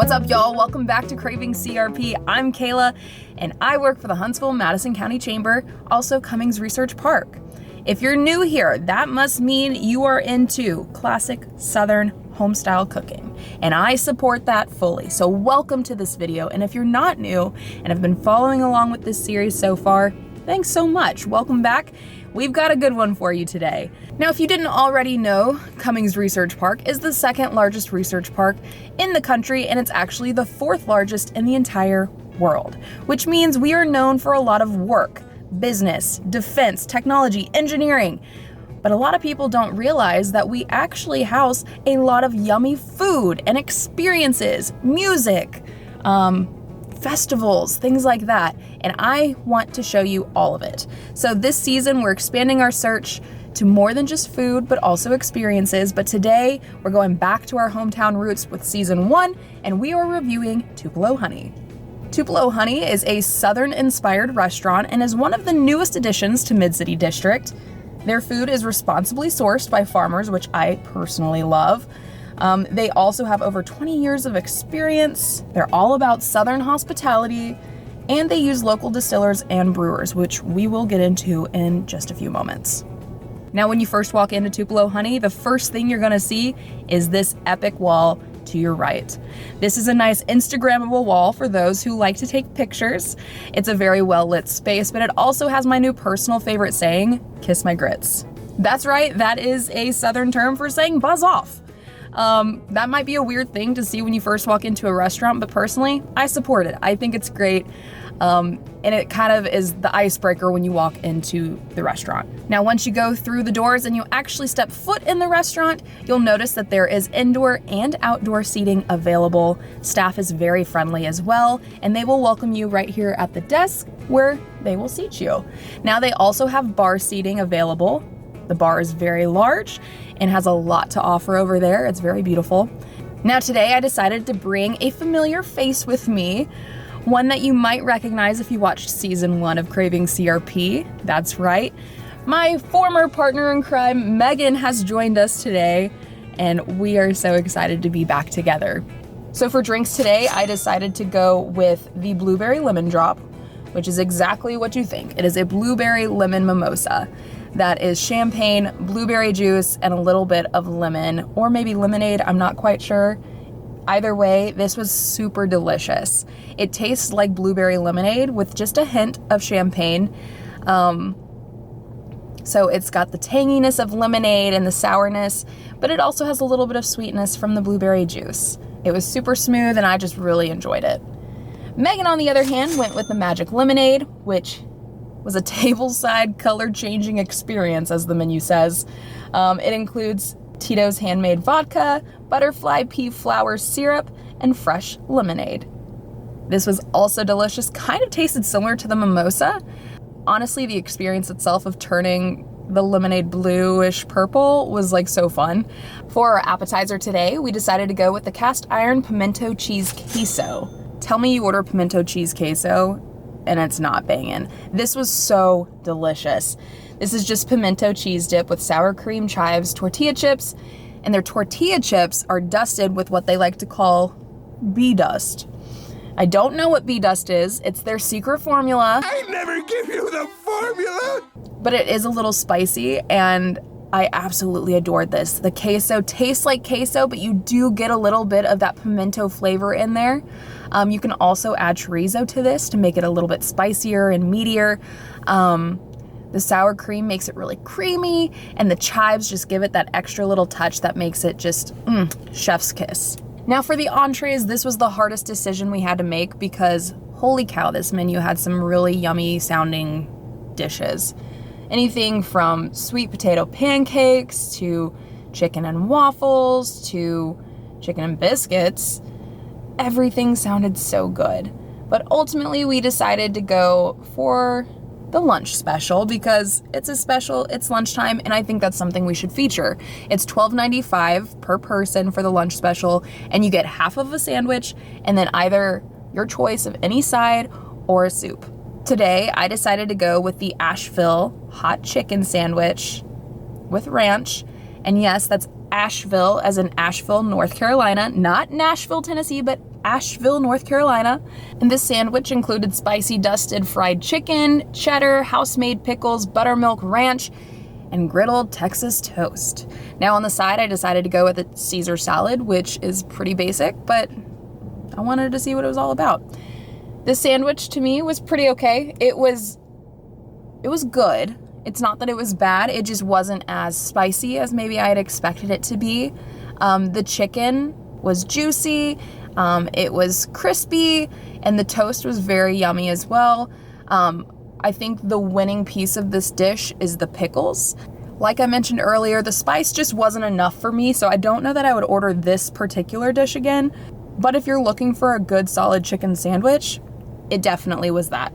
What's up, y'all? Welcome back to CravingCRP. I'm Kayla, and I work for the Huntsville-Madison County Chamber, also Cummings Research Park. If you're new here, that must mean you are into classic Southern homestyle cooking, and I support that fully. So welcome to this video, and if you're not new and have been following along with this series so far, thanks so much. Welcome back. We've got a good one for you today. Now, if you didn't already know, Cummings Research Park is the second largest research park in the country, and it's actually the fourth largest in the entire world, which means we are known for a lot of work, business, defense, technology, engineering. But a lot of people don't realize that we actually house a lot of yummy food and experiences, music, festivals, things like that, and I want to show you all of it. So this season, we're expanding our search to more than just food, but also experiences. But today, we're going back to our hometown roots with season 1, and we are reviewing Tupelo Honey. Tupelo Honey is a Southern-inspired restaurant and is one of the newest additions to MidCity District. Their food is responsibly sourced by farmers, which I personally love. They also have over 20 years of experience. They're all about Southern hospitality, and they use local distillers and brewers, which we will get into in just a few moments. Now, when you first walk into Tupelo Honey, the first thing you're gonna see is this epic wall to your right. This is a nice Instagrammable wall for those who like to take pictures. It's a very well-lit space, but it also has my new personal favorite saying, kiss my grits. That's right, that is a Southern term for saying buzz off. That might be a weird thing to see when you first walk into a restaurant, but personally, I support it. I think it's great, and it kind of is the icebreaker when you walk into the restaurant. Now, once you go through the doors and you actually step foot in the restaurant, you'll notice that there is indoor and outdoor seating available. Staff is very friendly as well, and they will welcome you right here at the desk where they will seat you. Now, they also have bar seating available. The bar is very large and has a lot to offer over there. It's very beautiful. Now today I decided to bring a familiar face with me, one that you might recognize if you watched season 1 of CravingCRP. That's right. My former partner in crime, Megan, has joined us today, and we are so excited to be back together. So for drinks today, I decided to go with the blueberry lemon drop, which is exactly what you think. It is a blueberry lemon mimosa. That is champagne, blueberry juice, and a little bit of lemon, or maybe lemonade, I'm not quite sure. Either way, this was super delicious. It tastes like blueberry lemonade with just a hint of champagne. So it's got the tanginess of lemonade and the sourness, but it also has a little bit of sweetness from the blueberry juice. It was super smooth, and I just really enjoyed it. Megan, on the other hand, went with the magic lemonade, which was a tableside color-changing experience, as the menu says. It includes Tito's handmade vodka, butterfly pea flower syrup, and fresh lemonade. This was also delicious, kind of tasted similar to the mimosa. Honestly, the experience itself of turning the lemonade bluish purple was like so fun. For our appetizer today, we decided to go with the cast iron pimento cheese queso. Tell me you order pimento cheese queso and it's not banging. This was so delicious. This is just pimento cheese dip with sour cream, chives, tortilla chips, and their tortilla chips are dusted with what they like to call bee dust. I don't know what bee dust is. It's their secret formula. I never give you the formula! But it is a little spicy, and I absolutely adored this. The queso tastes like queso, but you do get a little bit of that pimento flavor in there. You can also add chorizo to this to make it a little bit spicier and meatier. The sour cream makes it really creamy, and the chives just give it that extra little touch that makes it just chef's kiss. Now for the entrees, this was the hardest decision we had to make because holy cow, this menu had some really yummy sounding dishes. Anything from sweet potato pancakes to chicken and waffles to chicken and biscuits. Everything sounded so good. But ultimately we decided to go for the lunch special because it's a special, it's lunchtime, and I think that's something we should feature. It's $12.95 per person for the lunch special, and you get half of a sandwich and then either your choice of any side or a soup. Today, I decided to go with the Asheville hot chicken sandwich with ranch, and yes, that's Asheville as in Asheville, North Carolina, not Nashville, Tennessee, but Asheville, North Carolina. And this sandwich included spicy dusted fried chicken, cheddar, house-made pickles, buttermilk ranch, and griddled Texas toast. Now on the side, I decided to go with a Caesar salad, which is pretty basic, but I wanted to see what it was all about. This sandwich to me was pretty okay. It was good. It's not that it was bad, it just wasn't as spicy as maybe I had expected it to be. The chicken was juicy, it was crispy, and the toast was very yummy as well. I think the winning piece of this dish is the pickles. Like I mentioned earlier, the spice just wasn't enough for me, so I don't know that I would order this particular dish again. But if you're looking for a good solid chicken sandwich, it definitely was that.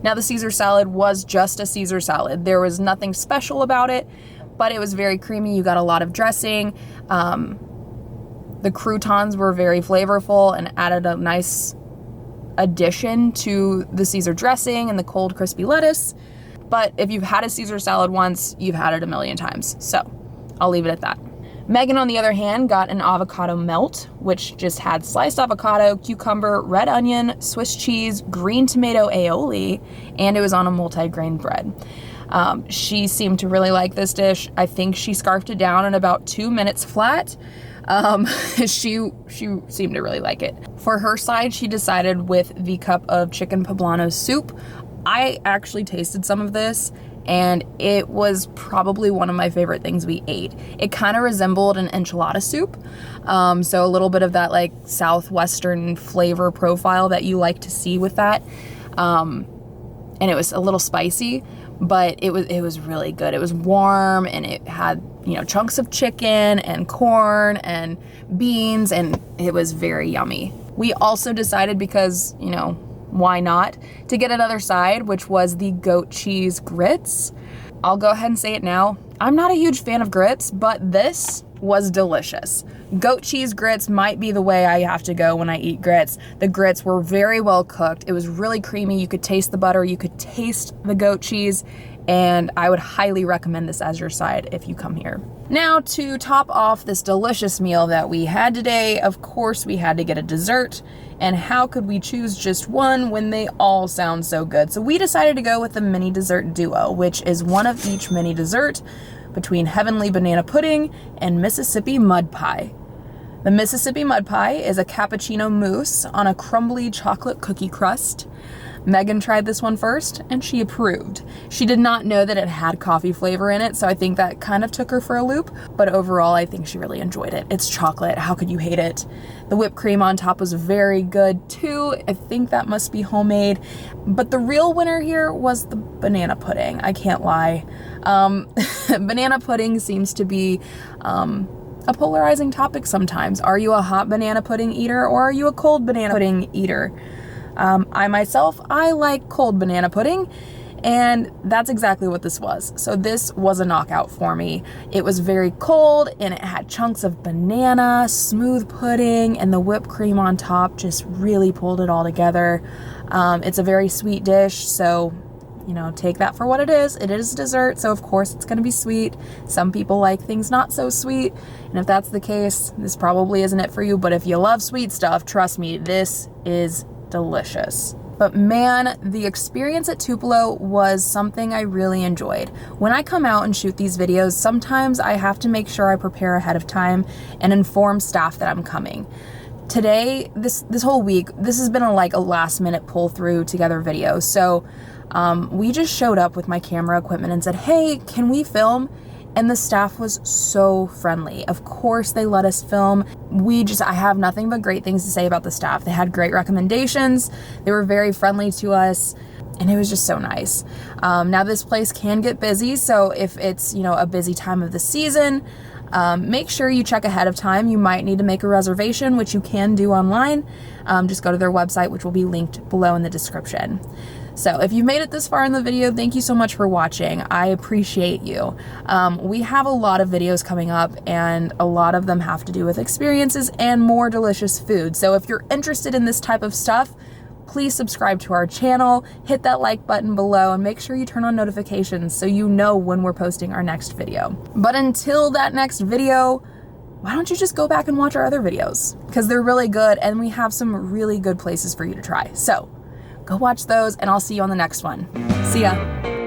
Now the Caesar salad was just a Caesar salad. There was nothing special about it, but it was very creamy. You got a lot of dressing. The croutons were very flavorful and added a nice addition to the Caesar dressing and the cold crispy lettuce. But if you've had a Caesar salad once, you've had it a million times. So I'll leave it at that. Megan, on the other hand, got an avocado melt, which just had sliced avocado, cucumber, red onion, Swiss cheese, green tomato aioli, and it was on a multi-grain bread. She seemed to really like this dish. I think she scarfed it down in about 2 minutes flat. She seemed to really like it. For her side, she decided with the cup of chicken poblano soup. I actually tasted some of this, and it was probably one of my favorite things we ate. It kind of resembled an enchilada soup, so a little bit of that like southwestern flavor profile that you like to see with that, and it was a little spicy, but it was really good. It was warm, and it had, you know, chunks of chicken and corn and beans, and it was very yummy. We also decided, because, you know, why not, to get another side, which was the goat cheese grits. I'll go ahead and say it now. I'm not a huge fan of grits, but this was delicious. Goat cheese grits might be the way I have to go when I eat grits. The grits were very well cooked. It was really creamy. You could taste the butter, you could taste the goat cheese, and I would highly recommend this as your side if you come here. Now, to top off this delicious meal that we had today, of course we had to get a dessert. And how could we choose just one when they all sound so good? So we decided to go with the mini dessert duo, which is one of each mini dessert between Heavenly Banana Pudding and Mississippi Mud Pie. The Mississippi Mud Pie is a cappuccino mousse on a crumbly chocolate cookie crust. Megan tried this one first, and she approved. She did not know that it had coffee flavor in it, so I think that kind of took her for a loop, but overall I think she really enjoyed it. It's chocolate, how could you hate it? The whipped cream on top was very good too. I think that must be homemade, but the real winner here was the banana pudding. I can't lie. Banana pudding seems to be a polarizing topic sometimes. Are you a hot banana pudding eater, or are you a cold banana pudding eater? I myself, I like cold banana pudding, and that's exactly what this was. So this was a knockout for me. It was very cold, and it had chunks of banana, smooth pudding, and the whipped cream on top just really pulled it all together. It's a very sweet dish, so, you know, take that for what it is. It is dessert, so of course it's gonna be sweet. Some people like things not so sweet, and if that's the case, this probably isn't it for you, but if you love sweet stuff, trust me, this is delicious. But man, the experience at Tupelo was something I really enjoyed. When I come out and shoot these videos, sometimes I have to make sure I prepare ahead of time and inform staff that I'm coming. Today, this whole week, this has been a last minute pull through together video. So we just showed up with my camera equipment and said, hey, can we film? And the staff was so friendly. Of course they let us film. I have nothing but great things to say about the staff. They had great recommendations. They were very friendly to us, and it was just so nice. Now this place can get busy, so if it's, you know, a busy time of the season, make sure you check ahead of time. You might need to make a reservation, which you can do online. Just go to their website, which will be linked below in the description. So if you've made it this far in the video, thank you so much for watching. I appreciate you. We have a lot of videos coming up, and a lot of them have to do with experiences and more delicious food. So if you're interested in this type of stuff, please subscribe to our channel, hit that like button below, and make sure you turn on notifications so you know when we're posting our next video. But until that next video, why don't you just go back and watch our other videos? Because they're really good and we have some really good places for you to try. So go watch those and I'll see you on the next one. See ya.